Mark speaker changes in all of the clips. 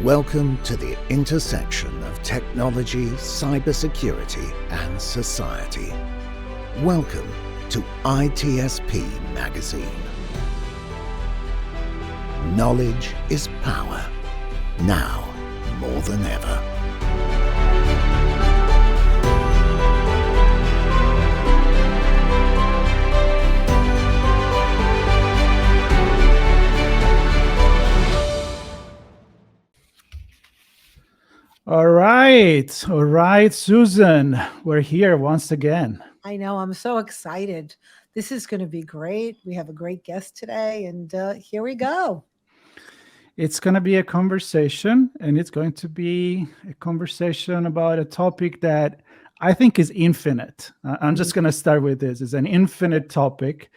Speaker 1: Welcome to the intersection of technology, cybersecurity, and society. Welcome to ITSP Magazine. Knowledge is power, now more than ever.
Speaker 2: All right, Susan, we're here once again.
Speaker 3: I know, I'm so excited. This is going to be great. We have a great guest today, and here we go.
Speaker 2: It's going to be a conversation, and it's going to be a conversation about a topic that I think is infinite. I'm just going to start with this. It's an infinite topic,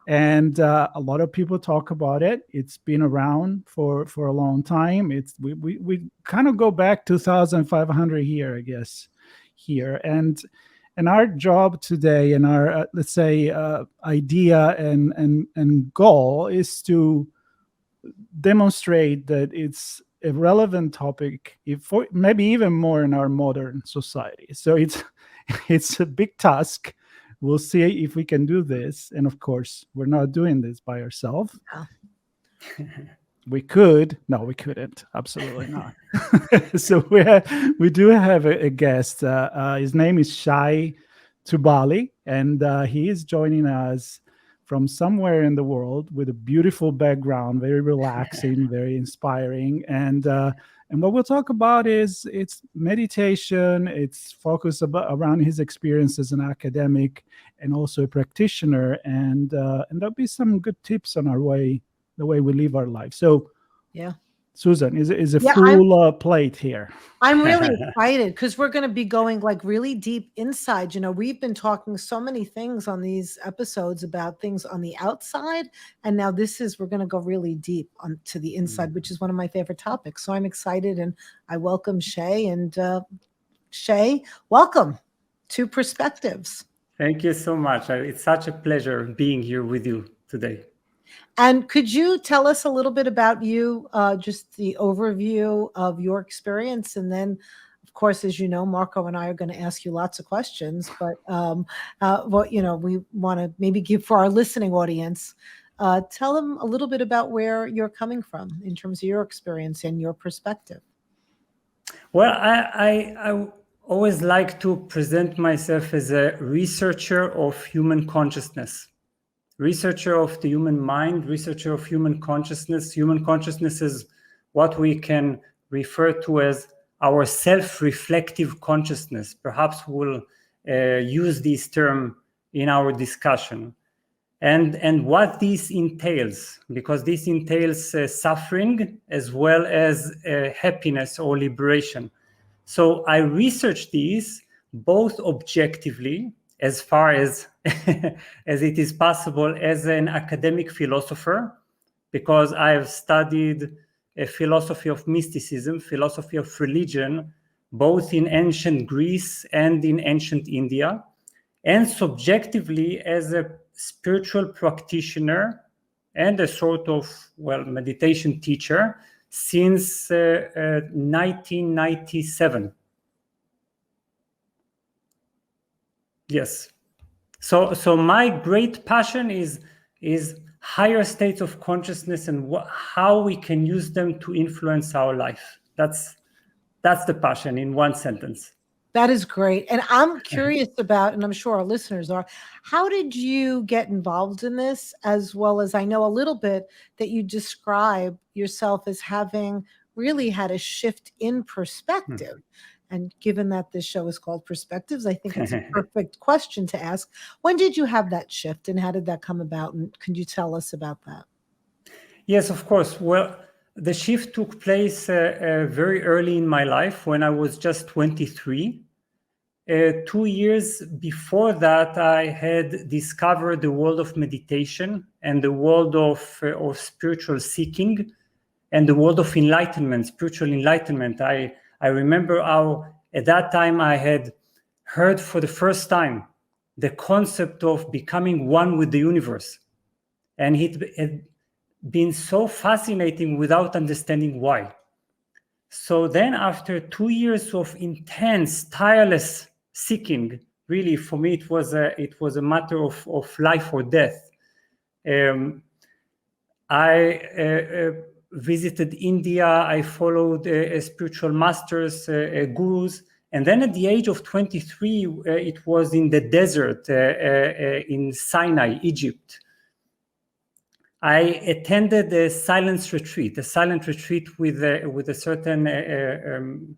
Speaker 2: and a lot of people talk about it. It's been around for a long time. We kind of go back 2,500 years, I guess, here. And our job today, and our let's say idea and goal is to demonstrate that it's a relevant topic, for maybe even more in our modern society. So it's a big task. We'll see if we can do this. And of course, we're not doing this by ourselves.
Speaker 3: Oh.
Speaker 2: We could. No, we couldn't. Absolutely not. So we do have a guest. His name is Shai Tubali, and he is joining us from somewhere in the world with a beautiful background, very relaxing, very inspiring. And what we'll talk about is it's meditation. It's focused around his experience as an academic and also a practitioner. And there'll be some good tips on the way we live our life. So,
Speaker 3: yeah,
Speaker 2: Susan, is a full plate here.
Speaker 3: I'm really excited because we're going to be going like really deep inside. You know, we've been talking so many things on these episodes about things on the outside. And now we're going to go really deep to the inside, which is one of my favorite topics. So I'm excited, and I welcome Shai. And Shai, welcome to Perspectives.
Speaker 4: Thank you so much. It's such a pleasure being here with you today.
Speaker 3: And could you tell us a little bit about you, just the overview of your experience? And then, of course, as you know, Marco and I are going to ask you lots of questions, but we want to maybe give for our listening audience, tell them a little bit about where you're coming from in terms of your experience and your perspective.
Speaker 4: Well, I always like to present myself as a researcher of human consciousness. Researcher of the human mind, researcher of human consciousness. Human consciousness is what we can refer to as our self-reflective consciousness. Perhaps we'll use this term in our discussion. And what this entails, because this entails suffering as well as happiness or liberation. So I research these both objectively, as far as as it is possible, as an academic philosopher, because I have studied a philosophy of mysticism, philosophy of religion, both in ancient Greece and in ancient India, and subjectively as a spiritual practitioner and a sort of, meditation teacher since 1997. Yes. So my great passion is higher states of consciousness and how we can use them to influence our life. That's the passion in one sentence.
Speaker 3: That is great. And I'm curious about, and I'm sure our listeners are, how did you get involved in this? As well as I know a little bit that you describe yourself as having really had a shift in perspective. And given that this show is called Perspectives, I think it's a perfect question to ask. When did you have that shift, and how did that come about? And can you tell us about that?
Speaker 4: Yes, of course. Well, the shift took place very early in my life when I was just 23. 2 years before that, I had discovered the world of meditation and the world of spiritual seeking and the world of enlightenment, spiritual enlightenment. I remember how at that time I had heard for the first time the concept of becoming one with the universe. And it had been so fascinating without understanding why. So then after 2 years of intense, tireless seeking, really for me it was a matter of life or death. I visited India, I followed spiritual masters, gurus, and then at the age of 23, it was in the desert in Sinai, Egypt. I attended a silent retreat with a certain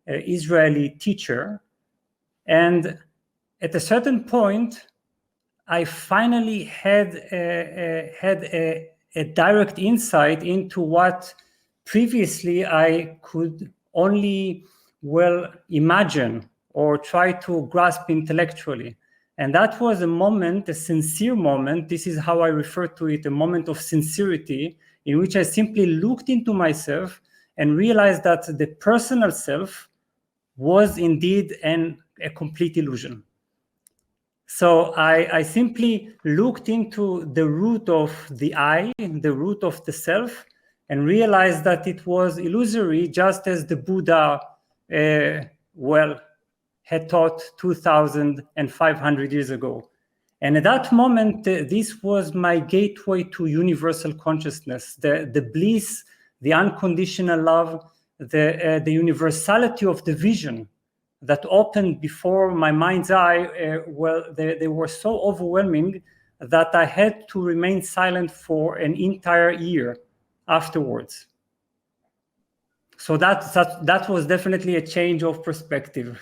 Speaker 4: Israeli teacher. And at a certain point, I finally had a direct insight into what previously I could only imagine or try to grasp intellectually. And that was a moment, a sincere moment. This is how I refer to it, a moment of sincerity in which I simply looked into myself and realized that the personal self was indeed a complete illusion. So I simply looked into the root of the I, the root of the self, and realized that it was illusory, just as the Buddha, had taught 2,500 years ago. And at that moment, this was my gateway to universal consciousness, the bliss, the unconditional love, the universality of the vision that opened before my mind's eye. They were so overwhelming that I had to remain silent for an entire year afterwards. So that was definitely a change of perspective.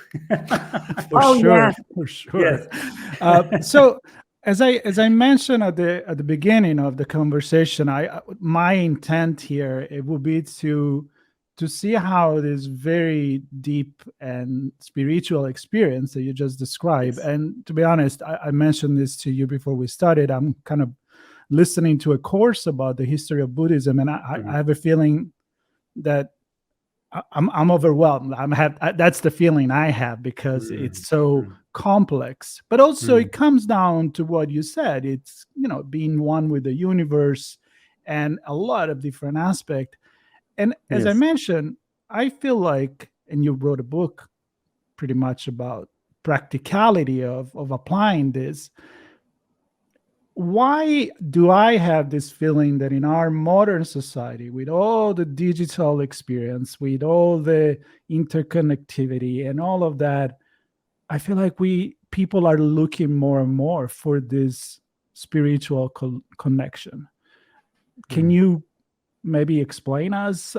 Speaker 2: For sure. Yes. So as I mentioned at the beginning of the conversation, my intent here, it will be to see how this very deep and spiritual experience that you just described. Yes. And to be honest, I mentioned this to you before we started. I'm kind of listening to a course about the history of Buddhism, and I have a feeling that I'm overwhelmed. That's the feeling I have, because it's so complex. But also it comes down to what you said. It's, being one with the universe and a lot of different aspects. And as I mentioned, I feel like, and you wrote a book pretty much about practicality of applying this. Why do I have this feeling that in our modern society, with all the digital experience, with all the interconnectivity and all of that, I feel like people are looking more and more for this spiritual connection. Can you maybe explain us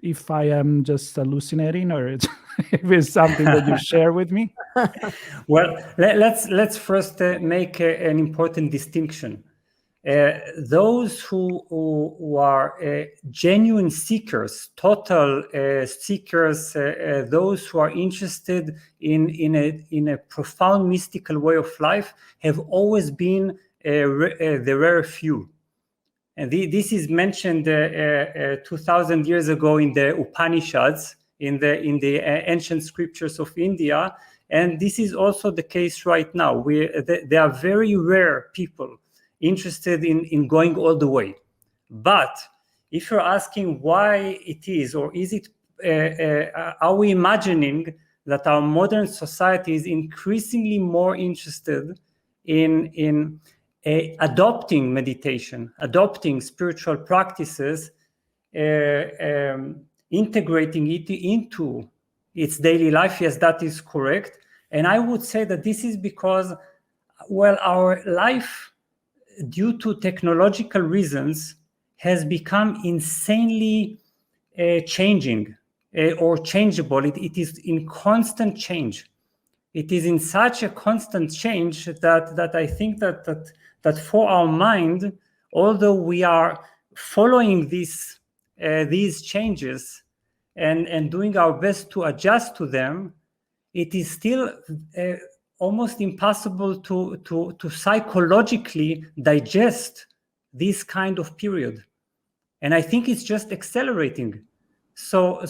Speaker 2: if I am just hallucinating, or if it's something that you share with me?
Speaker 4: Well, let's first make an important distinction. Those who are genuine seekers, total seekers, those who are interested in a profound mystical way of life, have always been the rare few. And this is mentioned 2,000 years ago in the Upanishads, in the ancient scriptures of India, and this is also the case right now. There are very rare people interested in going all the way. But if you're asking why it is, or is it, are we imagining that our modern society is increasingly more interested in adopting meditation, adopting spiritual practices, integrating it into its daily life? Yes, that is correct. And I would say that this is because, our life, due to technological reasons, has become insanely changing or changeable. It is in constant change. It is in such a constant change that I think that for our mind, although we are following these changes and doing our best to adjust to them, it is still almost impossible to psychologically digest this kind of period. And I think it's just accelerating. So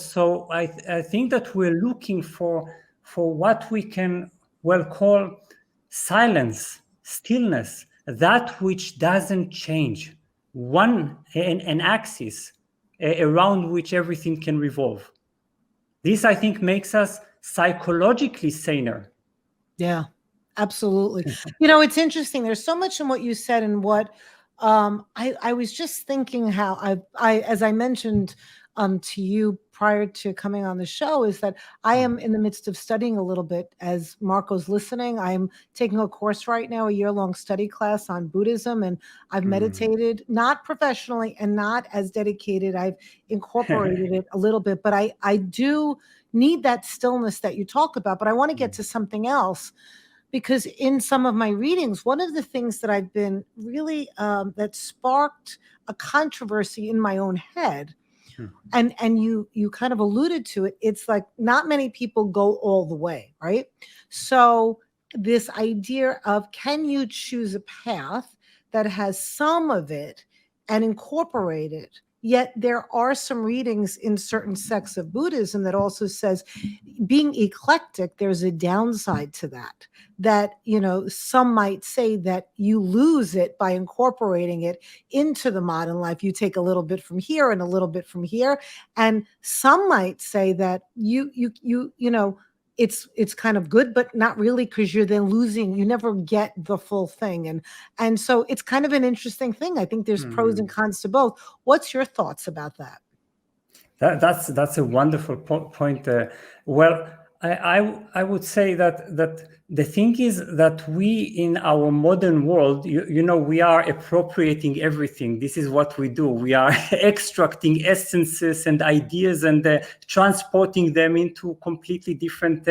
Speaker 4: I think that we're looking for what we can call silence, stillness, that which doesn't change, an axis around which everything can revolve. This, I think, makes us psychologically saner.
Speaker 3: Yeah, absolutely. It's interesting. There's so much in what you said, and what I was just thinking how as I mentioned to you prior to coming on the show, is that I am in the midst of studying a little bit. As Marco's listening, I'm taking a course right now, a year-long study class on Buddhism, and I've meditated, not professionally and not as dedicated. I've incorporated it a little bit, but I do need that stillness that you talk about. But I want to get to something else, because in some of my readings, one of the things that I've been really that sparked a controversy in my own head, and you kind of alluded to it, it's like not many people go all the way, right? So this idea of, can you choose a path that has some of it and incorporate it? Yet there are some readings in certain sects of Buddhism that also says, being eclectic, there's a downside to that. That, some might say that you lose it by incorporating it into the modern life. You take a little bit from here and a little bit from here. And some might say that it's kind of good, but not really, because you're then losing, you never get the full thing. And so it's kind of an interesting thing. I think there's pros and cons to both. What's your thoughts about that?
Speaker 4: That's a wonderful point. Well, I would say that the thing is that we, in our modern world, we are appropriating everything. This is what we do. We are extracting essences and ideas and transporting them into completely different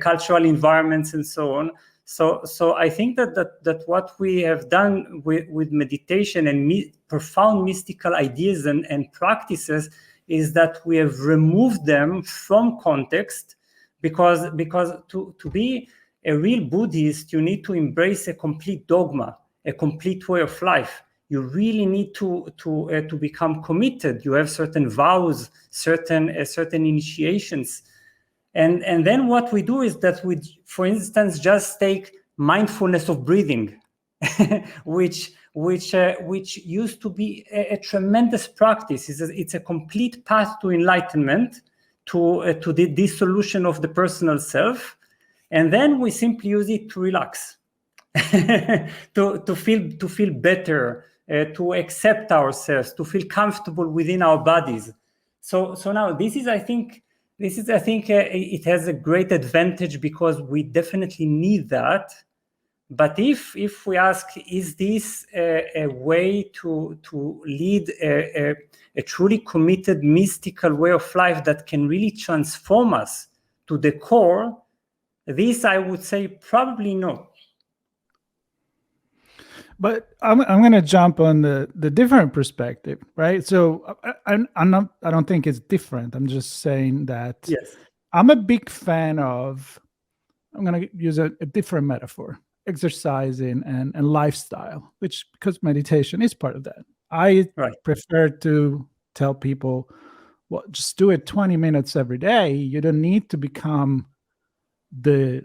Speaker 4: cultural environments and so on. So I think that what we have done with meditation and profound mystical ideas and practices is that we have removed them from context, because to be a real Buddhist, you need to embrace a complete dogma, a complete way of life. You really need to become committed. You have certain vows, certain initiations, and then what we do is that we, for instance, just take mindfulness of breathing, which used to be a tremendous practice. It's a complete path to enlightenment, to the dissolution of the personal self, and then we simply use it to relax, to feel better, to accept ourselves, to feel comfortable within our bodies. So now this is, I think, it has a great advantage, because we definitely need that. But if we ask, is this a way to lead a truly committed mystical way of life that can really transform us to the core? This, I would say, probably no.
Speaker 2: But I'm going to jump on the different perspective, right? So I don't think it's different. I'm just saying that
Speaker 4: yes,
Speaker 2: I'm a big fan of, I'm going to use a different metaphor, exercising and lifestyle, which, because meditation is part of that. I prefer to tell people, well, just do it 20 minutes every day. You don't need to become the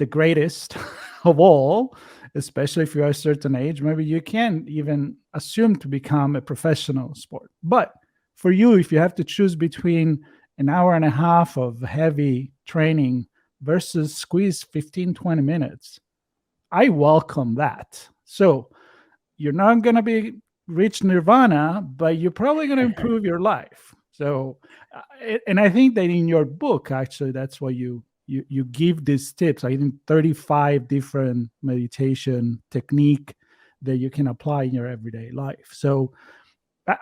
Speaker 2: greatest of all, especially if you're a certain age. Maybe you can't even assume to become a professional sport. But for you, if you have to choose between an hour and a half of heavy training versus squeeze 15, 20 minutes, I welcome that. So you're not going to reach nirvana, but you're probably going to improve your life. So, and I think that in your book, actually, that's why you give these tips. I think 35 different meditation technique that you can apply in your everyday life. So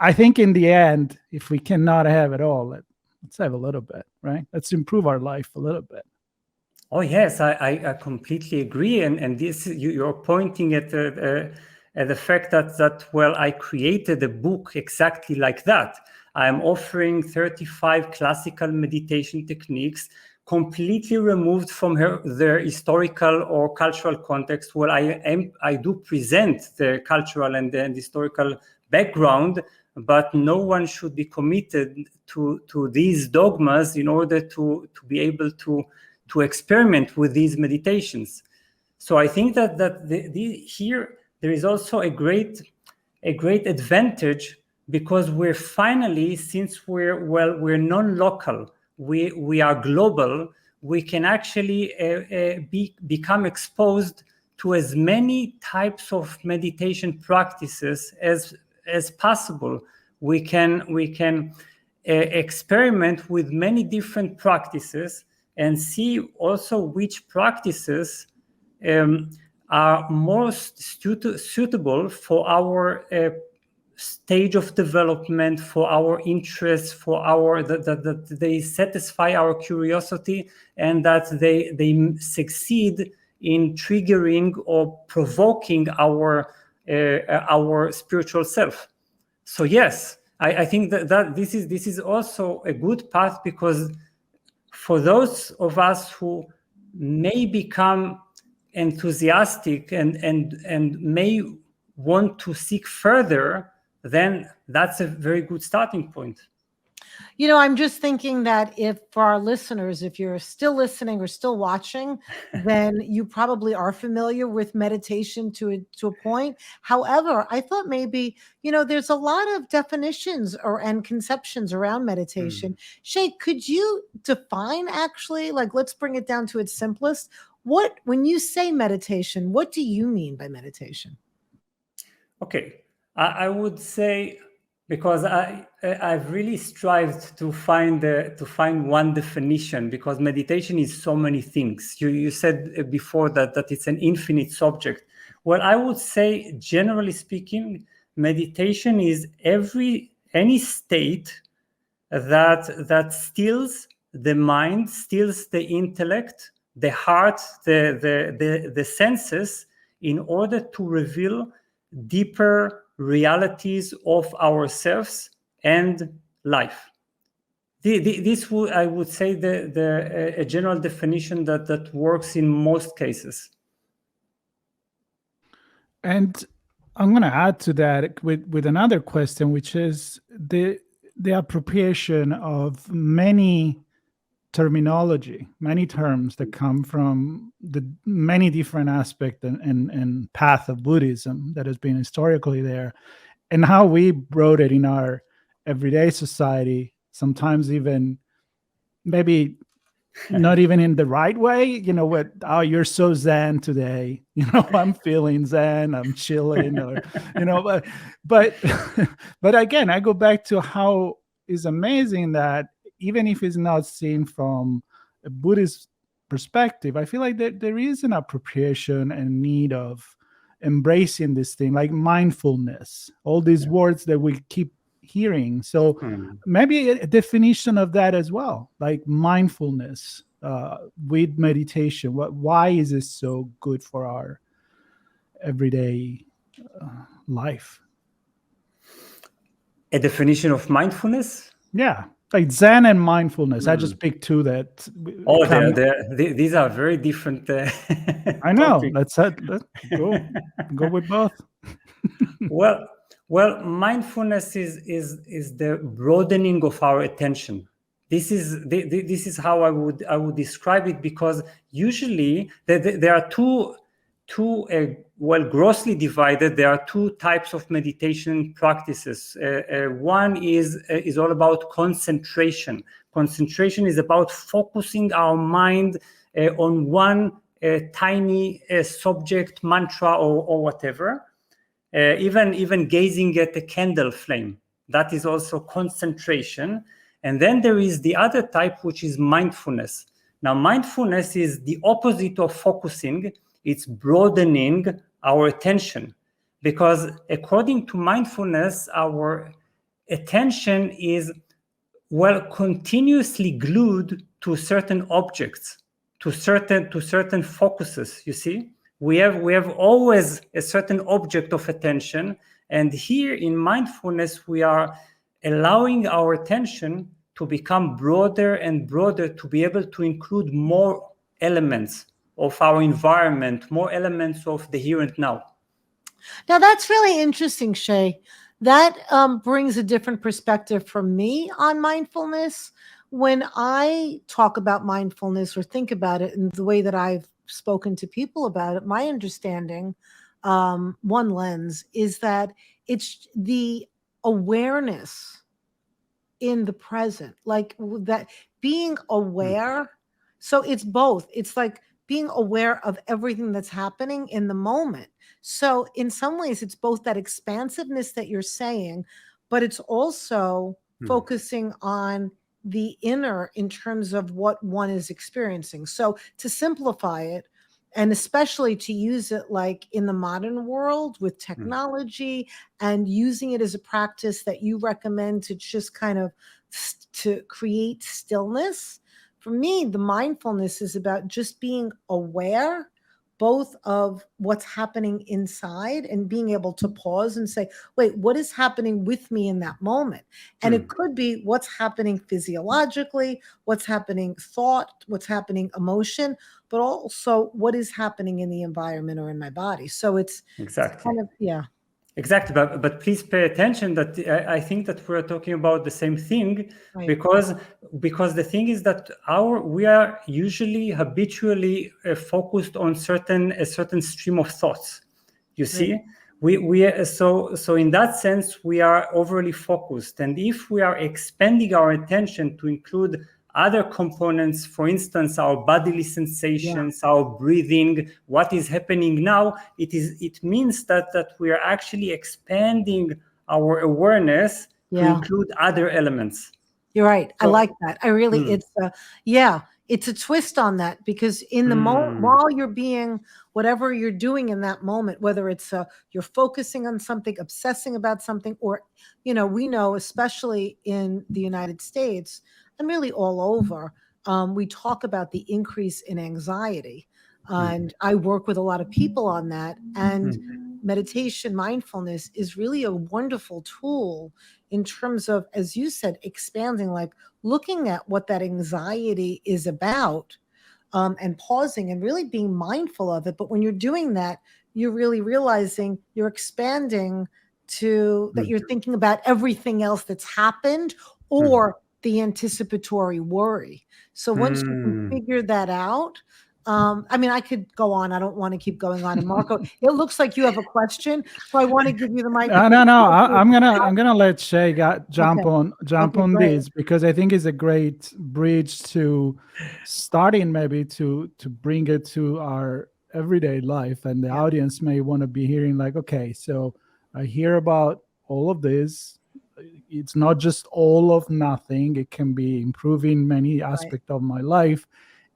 Speaker 2: I think in the end, if we cannot have it all, let's have a little bit, right? Let's improve our life a little bit.
Speaker 4: Oh yes, I completely agree, and this you're pointing at the fact that well, I created a book exactly like that. I'm offering 35 classical meditation techniques, completely removed from their historical or cultural context. Well, I do present the cultural and the historical background, but no one should be committed to these dogmas in order to be able to experiment with these meditations. So I think that here there is also a great advantage, because we're finally, since we're non-local, we are global, we can actually become exposed to as many types of meditation practices as possible. We can experiment with many different practices and see also which practices are most suitable for our stage of development, for our interests, for our that they satisfy our curiosity, and that they succeed in triggering or provoking our spiritual self. So yes, I think that this is also a good path, because for those of us who may become enthusiastic and may want to seek further, then that's a very good starting point.
Speaker 3: You know, I'm just thinking that if for our listeners, if you're still listening or still watching, then you probably are familiar with meditation to a point. However, I thought maybe, you know, there's a lot of definitions and conceptions around meditation. Shai, could you define, actually, like, let's bring it down to its simplest. When you say meditation, what do you mean by meditation?
Speaker 4: Okay, I would say, because I've really strived to find one definition, because meditation is so many things. You said before that it's an infinite subject. Well, I would say, generally speaking, meditation is any state that stills the mind, stills the intellect, the heart, the senses, in order to reveal deeper realities of ourselves and life. This would, I would say, a general definition that works in most cases.
Speaker 2: And I'm going to add to that with another question, which is the appropriation of many terminology, many terms that come from the many different aspects and path of Buddhism that has been historically there, and how we brought it in our everyday society, sometimes even maybe not even in the right way. You know what? Oh, you're so zen today. You know, I'm feeling zen. I'm chilling, or you know, but again, I go back to how it's amazing that even if it's not seen from a Buddhist perspective, I feel like there is an appropriation and need of embracing this thing, like mindfulness, all these words that we keep hearing. So maybe a definition of that as well, like mindfulness with meditation. Why is it so good for our everyday life?
Speaker 4: A definition of mindfulness?
Speaker 2: Yeah, like Zen and mindfulness. I just picked two that.
Speaker 4: Oh, these are very different.
Speaker 2: I know. Let's go with both.
Speaker 4: Well, mindfulness is the broadening of our attention. This is how I would describe it, because usually there are two grossly divided. There are two types of meditation practices. One is all about concentration. Concentration is about focusing our mind on one tiny subject, mantra, or whatever. Even gazing at a candle flame, that is also concentration. And then there is the other type, which is mindfulness. Now, mindfulness is the opposite of focusing. It's broadening our attention, because according to mindfulness, our attention is continuously glued to certain objects, to certain focuses. You see, we have always a certain object of attention, and here in mindfulness we are allowing our attention to become broader and broader, to be able to include more elements of our environment, more elements of the here and now.
Speaker 3: Now that's really interesting, Shai. That brings a different perspective from me on mindfulness. When I talk about mindfulness or think about it in the way that I've spoken to people about it, my understanding, one lens, is that it's the awareness in the present, like that being aware. So it's both. It's like being aware of everything that's happening in the moment. So in some ways, it's both that expansiveness that you're saying, but it's also focusing on the inner in terms of what one is experiencing. So to simplify it, and especially to use it like in the modern world with technology and using it as a practice that you recommend to just kind of to create stillness. For me, the mindfulness is about just being aware both of what's happening inside and being able to pause and say, wait, what is happening with me in that moment? And it could be what's happening physiologically, what's happening thought, what's happening emotion, but also what is happening in the environment or in my body. So it's kind of, yeah.
Speaker 4: Exactly, but please pay attention that I think that we're talking about the same thing,
Speaker 3: Right.
Speaker 4: because the thing is that we are usually habitually focused on a certain stream of thoughts. You see, so in that sense we are overly focused, and if we are expanding our attention to include other components, for instance, our bodily sensations, our breathing, what is happening now, it means that we are actually expanding our awareness to include other elements.
Speaker 3: You're right. I like that. I really, it's a twist on that, because in the moment, while you're being whatever you're doing in that moment, whether it's you're focusing on something, obsessing about something, or, we know, especially in the United States and really all over, we talk about the increase in anxiety. And I work with a lot of people on that. And meditation, mindfulness is really a wonderful tool in terms of, as you said, expanding, like looking at what that anxiety is about, and pausing and really being mindful of it. But when you're doing that, you're really realizing you're expanding to that you're thinking about everything else that's happened or the anticipatory worry. So once you can figure that out, I mean, I could go on. I don't want to keep going on. And Marco, it looks like you have a question, so I want to give you the mic.
Speaker 2: No. I'm gonna let Shai jump on
Speaker 3: great.
Speaker 2: this, because I think it's a great bridge to starting, maybe to bring it to our everyday life, and the audience may want to be hearing like, okay, so I hear about all of this. It's not just all of nothing. It can be improving many aspects of my life.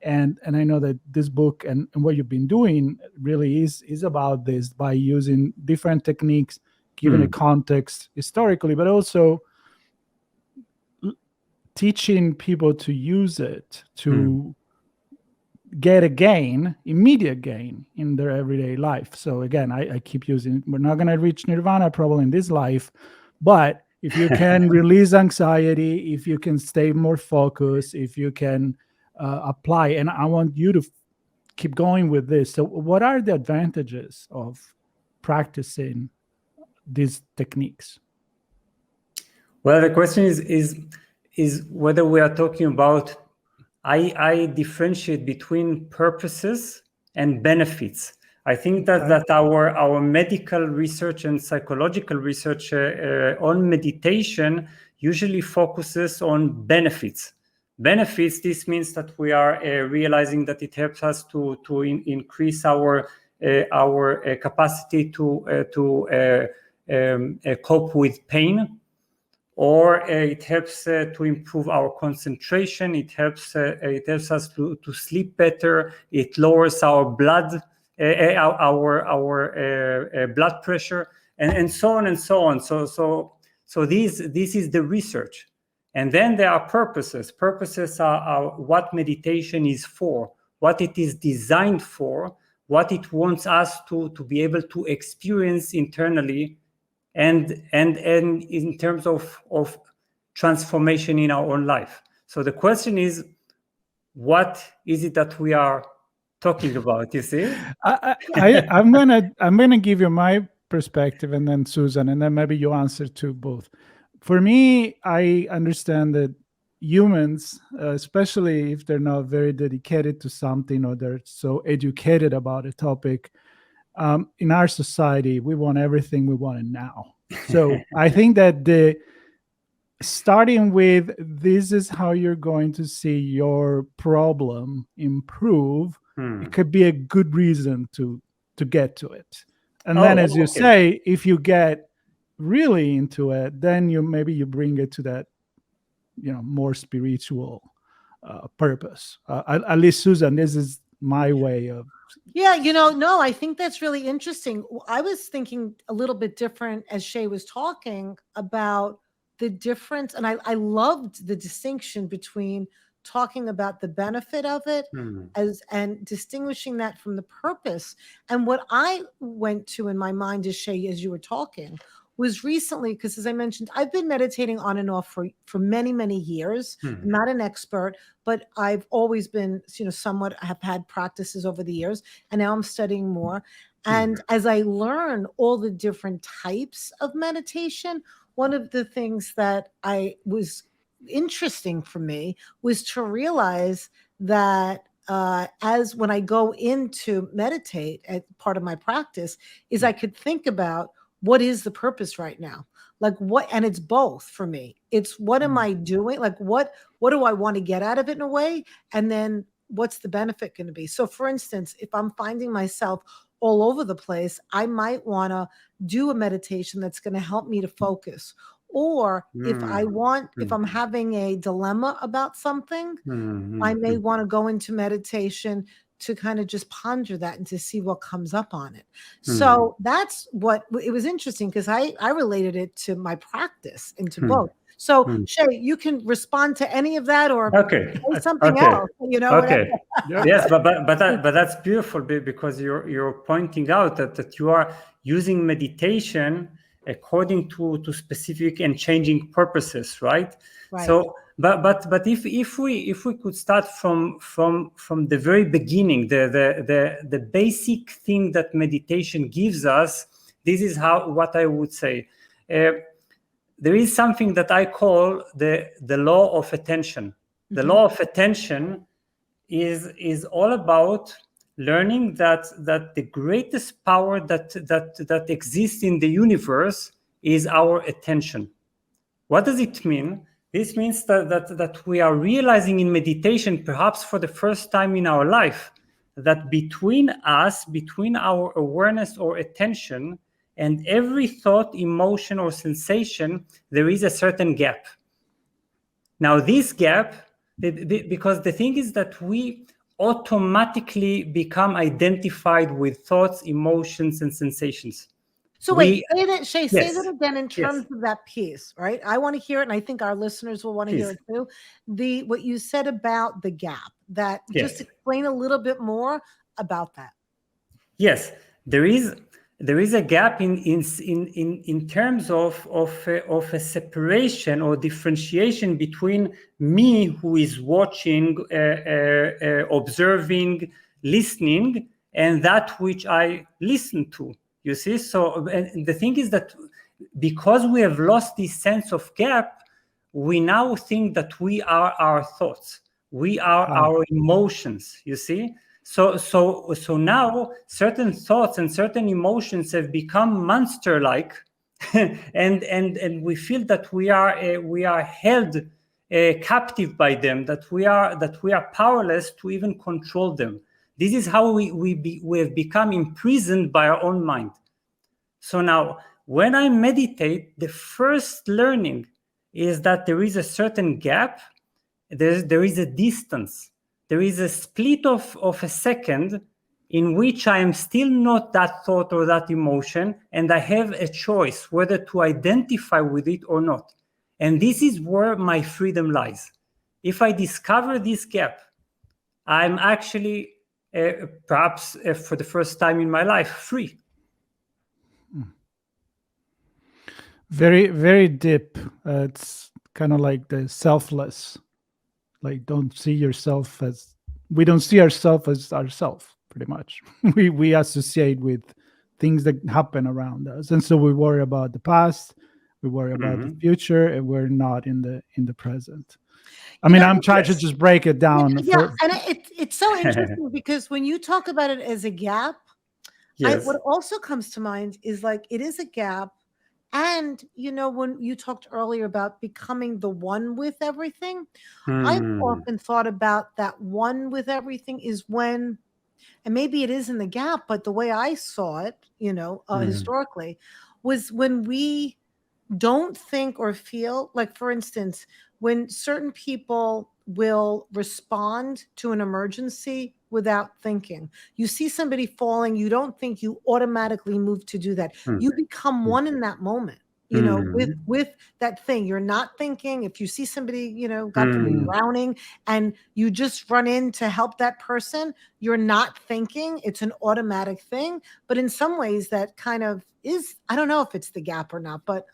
Speaker 2: And I know that this book and what you've been doing really is about this, by using different techniques, given a context historically, but also teaching people to use it to get immediate gain in their everyday life. So again, I keep using, we're not going to reach nirvana probably in this life, but if you can release anxiety, if you can stay more focused, if you can apply, and I want you to keep going with this. So what are the advantages of practicing these techniques?
Speaker 4: Well, the question is whether we are talking about, I differentiate between purposes and benefits. I think that our medical research and psychological research on meditation usually focuses on benefits. Benefits, this means that we are realizing that it helps us to increase our capacity to cope with pain, or it helps to improve our concentration. It helps us to sleep better. It lowers our blood blood pressure, and so on and so on. So this is the research. And then there are purposes. Purposes are what meditation is for, what it is designed for, what it wants us to be able to experience internally, and in terms of transformation in our own life. So the question is, what is it that we are talking about? You see,
Speaker 2: I'm gonna give you my perspective, and then Susan, and then maybe you answer to both. For me, I understand that humans, especially if they're not very dedicated to something, or they're so educated about a topic, in our society, we want everything, we want it now. So I think that the starting with this is how you're going to see your problem improve, it could be a good reason to get to it. And then, as you say, if you get really into it, then you bring it to that, more spiritual purpose. At least, Susan, this is my way of.
Speaker 3: Yeah, no, I think that's really interesting. I was thinking a little bit different as Shai was talking about the difference, and I loved the distinction between talking about the benefit of it and distinguishing that from the purpose. And what I went to in my mind as Shai, as you were talking, was recently, because as I mentioned, I've been meditating on and off for many, many years. I'm not an expert, but I've always been, somewhat have had practices over the years, and now I'm studying more. And as I learn all the different types of meditation, one of the things that was interesting for me was to realize that as when I go into meditate, part of my practice is I could think about what is the purpose right now? Like what, and it's both for me. It's what am I doing? Like what do I want to get out of it in a way? And then what's the benefit going to be? So for instance, if I'm finding myself all over the place, I might want to do a meditation that's going to help me to focus. Or if I'm having a dilemma about something, I may want to go into meditation to kind of just ponder that and to see what comes up on it. So that's what it was interesting, because I related it to my practice and to both. So Shai, you can respond to any of that or say something else,
Speaker 4: Okay. Yes, but that's beautiful, because you're pointing out that you are using meditation according to specific and changing purposes, right? So but if we could start from the very beginning, the basic thing that meditation gives us, this is what I would say. There is something that I call the law of attention. The law of attention is all about learning that the greatest power that exists in the universe is our attention. What does it mean? This means that we are realizing in meditation, perhaps for the first time in our life, that between our awareness or attention and every thought, emotion, or sensation, there is a certain gap. Now, this gap, because the thing is that we automatically become identified with thoughts, emotions, and sensations.
Speaker 3: So wait, say that again in terms of that piece, right? I want to hear it, and I think our listeners will want to hear it too. What you said about the gap, just explain a little bit more about that.
Speaker 4: Yes, there is a gap in terms of a separation or differentiation between me, who is watching, observing, listening, and that which I listen to. You see, so and the thing is that because we have lost this sense of gap, we now think that we are our thoughts, we are our emotions. You see, so now certain thoughts and certain emotions have become monster-like, and we feel that we are held captive by them, that we are powerless to even control them. This is how we have become imprisoned by our own mind. So now, when I meditate, the first learning is that there is a certain gap, there is a distance, there is a split of a second in which I am still not that thought or that emotion, and I have a choice whether to identify with it or not. And this is where my freedom lies. If I discover this gap, I'm actually perhaps for the first time in my life, free.
Speaker 2: Very, very deep. It's kind of like the selfless. Like, don't see yourself as, we don't see ourselves as ourselves, pretty much. We associate with things that happen around us. And so we worry about the past, we worry about the future, and we're not in the present. I mean, I'm trying to just break it down.
Speaker 3: And it's so interesting because when you talk about it as a gap, what also comes to mind is like, it is a gap. And, when you talked earlier about becoming the one with everything, I've often thought about that one with everything is when, and maybe it is in the gap, but the way I saw it, historically, was when we don't think or feel, like, for instance, when certain people will respond to an emergency without thinking. You see somebody falling, you don't think, you automatically move to do that. You become one in that moment, with that thing. You're not thinking. If you see somebody, God forbid, drowning, and you just run in to help that person, you're not thinking. It's an automatic thing. But in some ways that kind of is, I don't know if it's the gap or not, but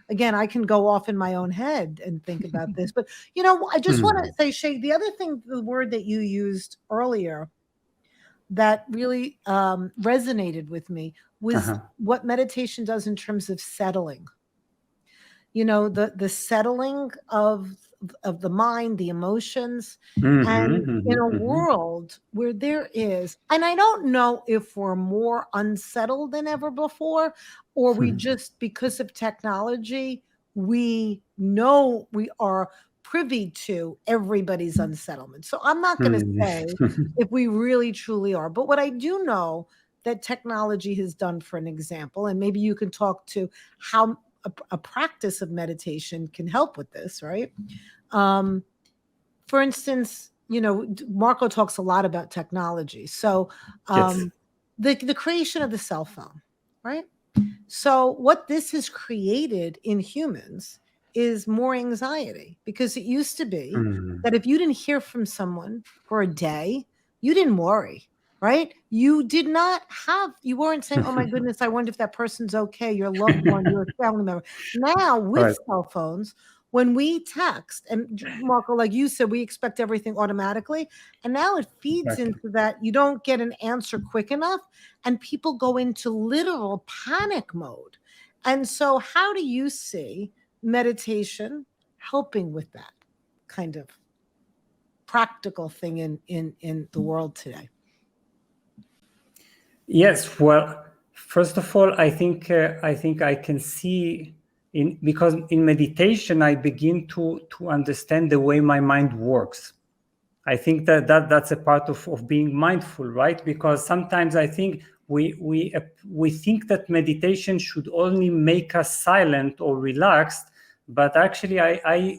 Speaker 3: again, I can go off in my own head and think about this. But I just want to say, Shai, the other thing, the word that you used earlier that really resonated with me was what meditation does in terms of settling. The settling of the mind, the emotions, and in a world where there is, and I don't know if we're more unsettled than ever before, or we just, because of technology, we know we are privy to everybody's unsettlement. So I'm not going to say if we really truly are, but what I do know that technology has done, for an example, and maybe you can talk to how a practice of meditation can help with this, right? For instance, Marco talks a lot about technology. So the creation of the cell phone, right? So what this has created in humans is more anxiety, because it used to be that if you didn't hear from someone for a day, you didn't worry. Right? You did not have, you weren't saying, oh my goodness, I wonder if that person's okay, your loved one, your family member. Now with cell phones, when we text, and Marco, like you said, we expect everything automatically. And now it feeds into that. You don't get an answer quick enough, and people go into literal panic mode. And so how do you see meditation helping with that kind of practical thing in the world today?
Speaker 4: Yes, well, first of all, I think I can see because in meditation I begin to understand the way my mind works. I think that's a part of being mindful, right? Because sometimes I think we think that meditation should only make us silent or relaxed, but actually I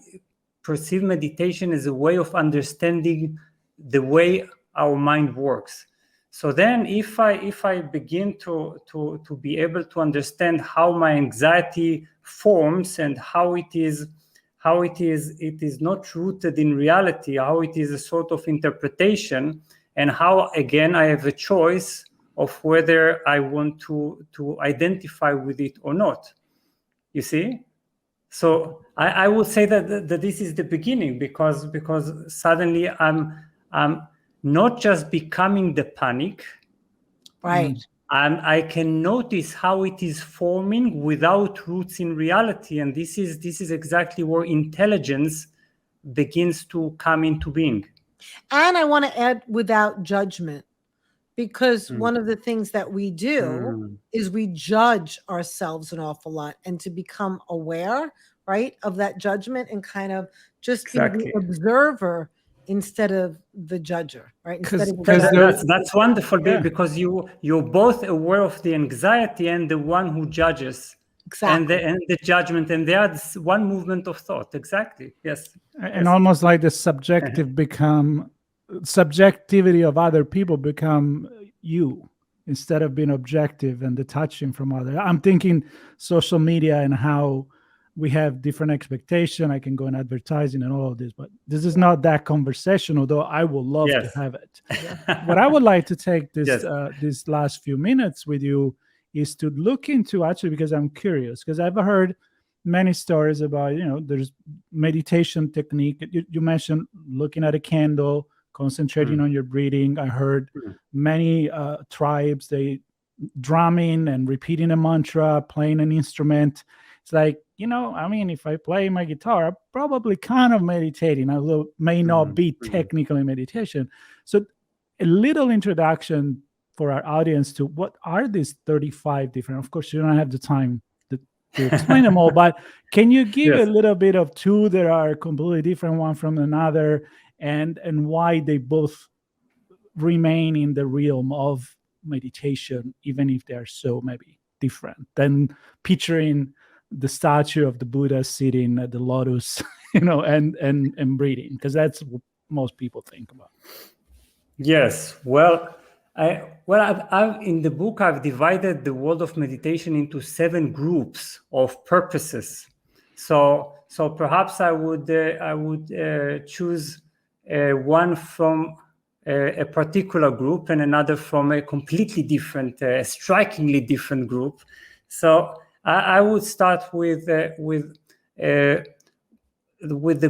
Speaker 4: perceive meditation as a way of understanding the way our mind works. So then if I begin to be able to understand how my anxiety forms and how it is not rooted in reality, how it is a sort of interpretation, and how, again, I have a choice of whether I want to identify with it or not. You see? So I would say that this is the beginning, because suddenly I'm not just becoming the panic,
Speaker 3: right?
Speaker 4: I can notice how it is forming without roots in reality, and this is exactly where intelligence begins to come into being.
Speaker 3: And I want to add, without judgment, because one of the things that we do is we judge ourselves an awful lot, and to become aware, right, of that judgment and kind of just be the observer instead of the judger, right?
Speaker 4: That's wonderful, because you're both aware of the anxiety and the one who judges. Exactly. And the judgment, and they are one movement of thought. Exactly. Yes.
Speaker 2: And almost like the subjectivity of other people become you instead of being objective and detaching from others. I'm thinking social media and how we have different expectation. I can go in advertising and all of this, but this is not that conversation, although I would love to have it. What I would like to take this these last few minutes with you is to look into, actually, because I'm curious, because I've heard many stories about, there's meditation technique. You mentioned looking at a candle, concentrating on your breathing. I heard many tribes, they drumming and repeating a mantra, playing an instrument. It's like, if I play my guitar, I'm probably kind of meditating, although may not be technically meditation. So a little introduction for our audience to what are these 35 different, of course, you don't have the time to explain them all, but can you give
Speaker 4: Yes.
Speaker 2: a little bit of two that are completely different one from another, and why they both remain in the realm of meditation, even if they're so maybe different than picturing the statue of the Buddha sitting at the lotus, and breathing, because that's what most people think about.
Speaker 4: Yes. Well, I've in the book I've divided the world of meditation into 7 groups of purposes. So perhaps I would choose one from a particular group and another from a completely different, strikingly different group. So I would start with the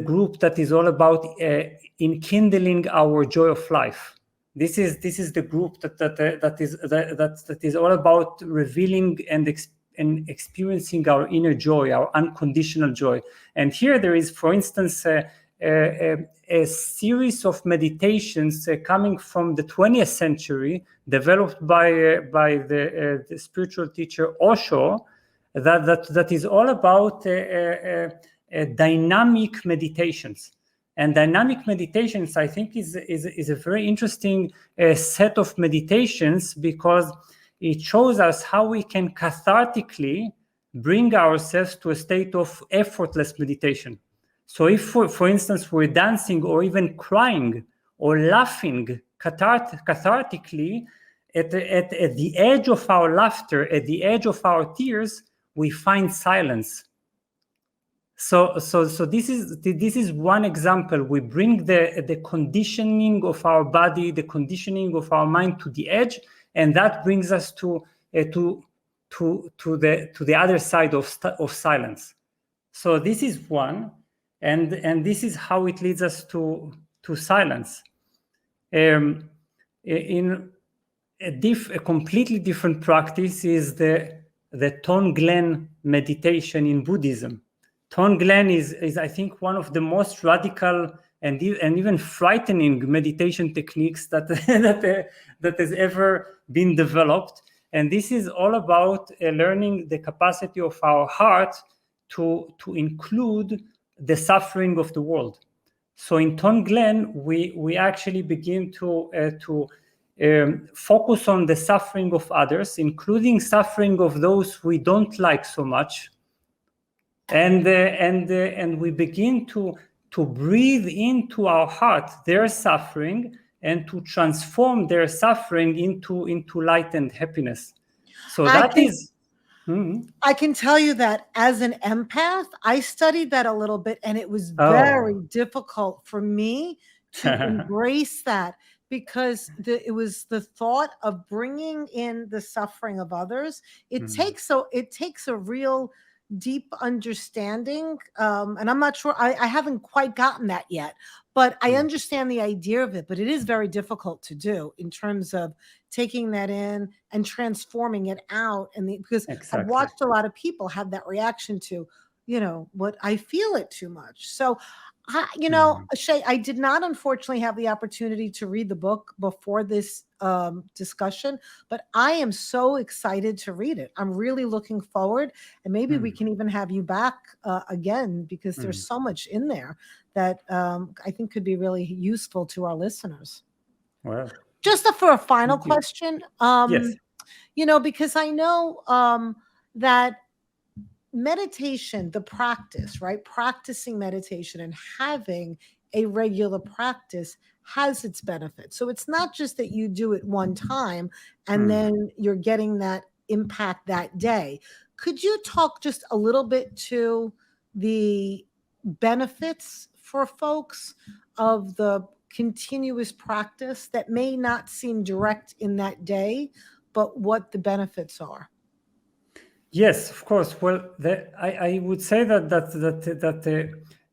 Speaker 4: group that is all about enkindling our joy of life. This is the group that is all about revealing and experiencing our inner joy, our unconditional joy. And here there is, for instance, a series of meditations coming from the 20th century, developed by the spiritual teacher Osho, that is all about dynamic meditations. And dynamic meditations, I think, is a very interesting set of meditations, because it shows us how we can cathartically bring ourselves to a state of effortless meditation. So if, for instance, we're dancing or even crying or laughing cathartically, at the edge of our laughter, at the edge of our tears, we find silence. So this is one example. We bring the conditioning of our body, the conditioning of our mind to the edge, and that brings us to the other side of silence. So this is one, and this is how it leads us to silence. In a completely different practice is the Tonglen meditation in Buddhism. Tonglen is I think one of the most radical and even frightening meditation techniques that has ever been developed. And this is all about learning the capacity of our heart to include the suffering of the world. So in Tonglen, we actually begin to focus on the suffering of others, including suffering of those we don't like so much. And we begin to breathe into our heart their suffering and to transform their suffering into light and happiness. So I
Speaker 3: can tell you that as an empath, I studied that a little bit, and it was very difficult for me to embrace that, because it was the thought of bringing in the suffering of others. It takes a real deep understanding, and I'm not sure, I haven't quite gotten that yet, but I understand the idea of it. But it is very difficult to do in terms of taking that in and transforming it out, because I've watched a lot of people have that reaction to, what I feel it too much. So Shai, I did not unfortunately have the opportunity to read the book before this discussion, but I am so excited to read it. I'm really looking forward, and maybe we can even have you back again, because there's so much in there that I think could be really useful to our listeners.
Speaker 4: Well,
Speaker 3: just for a final question,
Speaker 4: yes.
Speaker 3: Because I know that meditation, the practice, right? Practicing meditation and having a regular practice has its benefits. So it's not just that you do it one time and then you're getting that impact that day. Could you talk just a little bit to the benefits for folks of the continuous practice that may not seem direct in that day, but what the benefits are?
Speaker 4: Yes, of course. Well, I would say that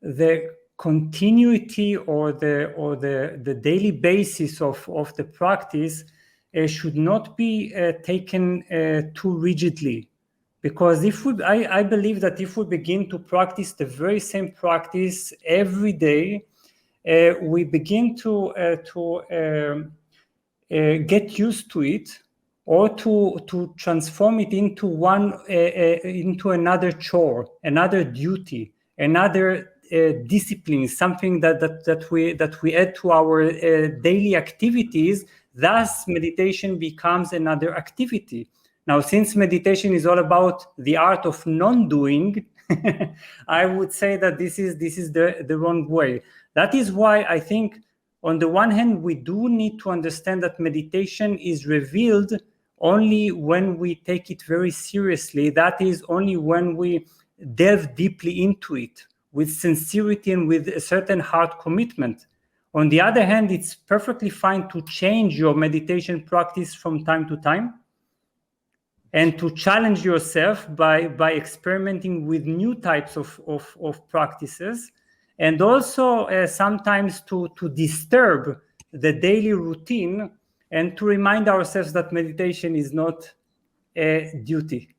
Speaker 4: the continuity or the daily basis of the practice should not be taken too rigidly, because I believe that if we begin to practice the very same practice every day, we begin to get used to it, or to transform it into into another chore, another duty, another discipline, something that we add to our daily activities. Thus, meditation becomes another activity. Now, since meditation is all about the art of non-doing, I would say that this is the wrong way. That is why I think, on the one hand, we do need to understand that meditation is revealed only when we take it very seriously. That is only when we delve deeply into it with sincerity and with a certain heart commitment. On the other hand, it's perfectly fine to change your meditation practice from time to time and to challenge yourself by experimenting with new types of practices, and also sometimes to disturb the daily routine and to remind ourselves that meditation is not a duty.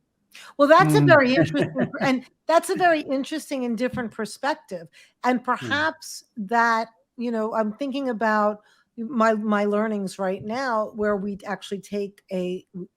Speaker 3: Well, that's a very interesting, and that's a very interesting and different perspective. And perhaps that, I'm thinking about my learnings right now, where we actually take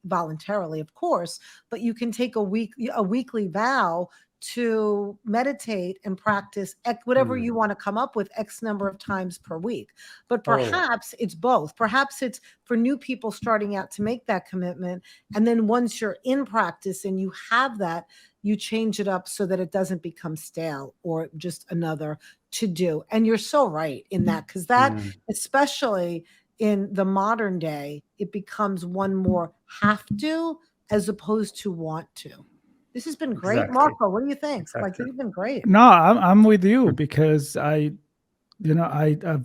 Speaker 3: voluntarily, of course, but you can take a weekly vow to meditate and practice whatever you want to come up with X number of times per week. But perhaps it's both. Perhaps it's for new people starting out to make that commitment. And then once you're in practice and you have that, you change it up so that it doesn't become stale or just another to do. And you're so right in that, because that, especially in the modern day, it becomes one more have to as opposed to want to. This has been great.
Speaker 4: Exactly.
Speaker 3: Marco, what do you think?
Speaker 4: Exactly.
Speaker 3: Like, you've been great.
Speaker 2: No, I'm with you, because I've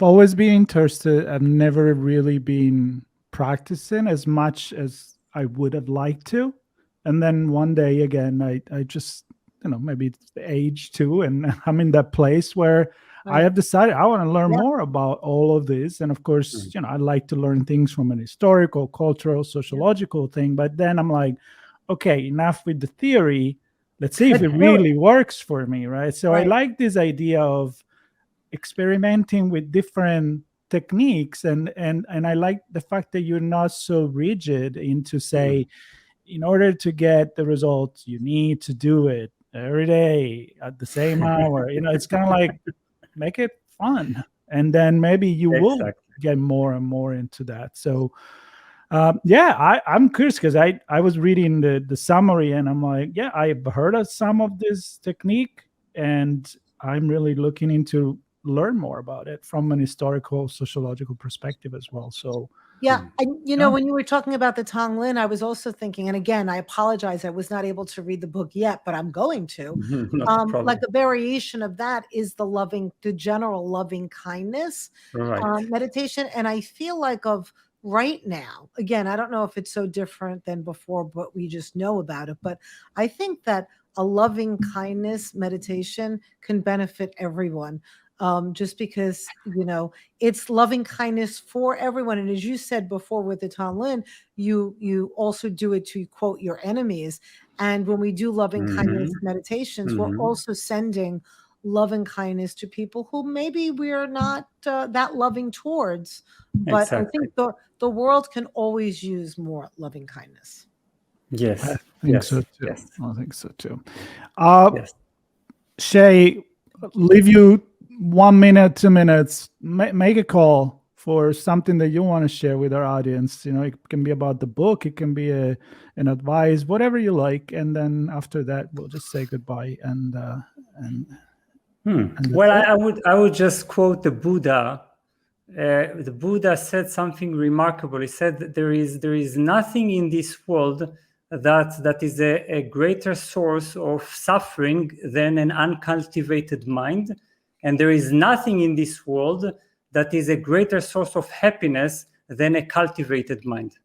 Speaker 2: always been interested. I've never really been practicing as much as I would have liked to. And then one day again, I just, maybe it's the age too. And I'm in that place where I have decided I want to learn more about all of this. And of course, I like to learn things from an historical, cultural, sociological thing. But then I'm like, okay, enough with the theory. Let's see if it really works for me, right? So I like this idea of experimenting with different techniques, and I like the fact that you're not so rigid into say, in order to get the results, you need to do it every day at the same hour. It's kind of like, make it fun, and then maybe you will get more and more into that. So I'm curious, because I was reading the summary, and I'm like, I've heard of some of this technique, and I'm really looking into learn more about it from an historical, sociological perspective as well. So
Speaker 3: and when you were talking about the Tonglen, I was also thinking, and again, I apologize, I was not able to read the book yet, but I'm going to. Like a variation of that is the general loving kindness meditation. And I feel like right now, again, I don't know if it's so different than before, but we just know about it. But I think that a loving kindness meditation can benefit everyone. Just because, it's loving kindness for everyone. And as you said before with the Tonglen, you also do it to quote your enemies. And when we do loving kindness meditations, we're also sending loving kindness to people who maybe we're not that loving towards. But I think the world can always use more loving kindness.
Speaker 4: Yes.
Speaker 2: I think so too.
Speaker 4: Yes.
Speaker 2: I think so too. Shai, leave you 1 minute, 2 minutes, make a call for something that you want to share with our audience. It can be about the book, it can be an advice, whatever you like. And then after that, we'll just say goodbye.
Speaker 4: Well, I would just quote the Buddha. The Buddha said something remarkable. He said that there is nothing in this world that is a greater source of suffering than an uncultivated mind. And there is nothing in this world that is a greater source of happiness than a cultivated mind.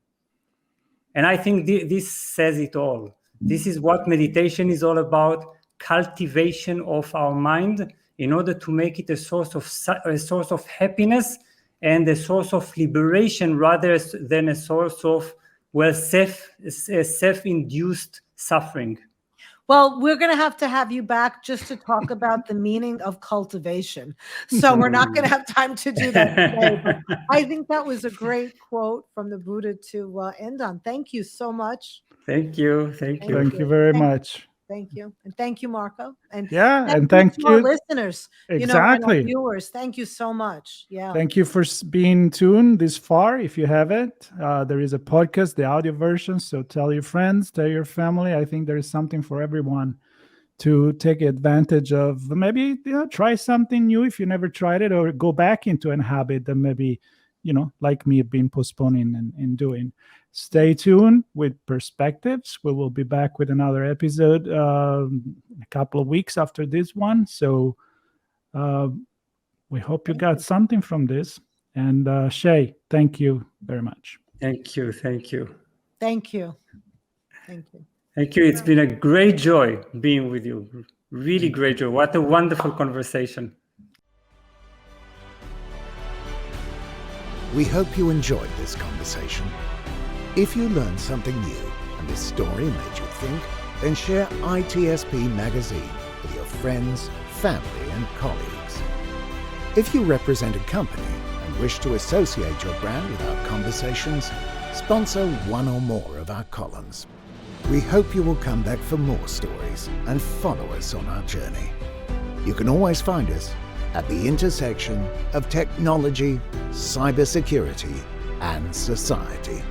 Speaker 4: And I think this says it all. This is what meditation is all about: cultivation of our mind in order to make it a source of happiness and a source of liberation, rather than a source of self-induced suffering.
Speaker 3: Well, we're going to have you back just to talk about the meaning of cultivation. So we're not going to have time to do that today. But I think that was a great quote from the Buddha to end on. Thank you so much.
Speaker 4: Thank you. Thank you.
Speaker 2: Thank you very much.
Speaker 3: Thank you. And thank you, Marco. And
Speaker 2: thank
Speaker 3: to our
Speaker 2: you,
Speaker 3: listeners,
Speaker 2: exactly,
Speaker 3: and our viewers. Thank you so much. Yeah.
Speaker 2: Thank you for being tuned this far. If you haven't, there is a podcast, the audio version. So tell your friends, tell your family. I think there is something for everyone to take advantage of. Maybe try something new if you never tried it, or go back into a habit that maybe, like me, have been postponing and doing. Stay tuned with Perspectives. We will be back with another episode a couple of weeks after this one. So we hope you got something from this. And Shai, thank you very much.
Speaker 4: Thank you. Thank you.
Speaker 3: Thank you. Thank you.
Speaker 4: Thank you. It's been a great joy being with you. Really great joy. What a wonderful conversation.
Speaker 1: We hope you enjoyed this conversation. If you learned something new and this story made you think, then share ITSP Magazine with your friends, family, and colleagues. If you represent a company and wish to associate your brand with our conversations, sponsor one or more of our columns. We hope you will come back for more stories and follow us on our journey. You can always find us at the intersection of technology, cybersecurity, and society.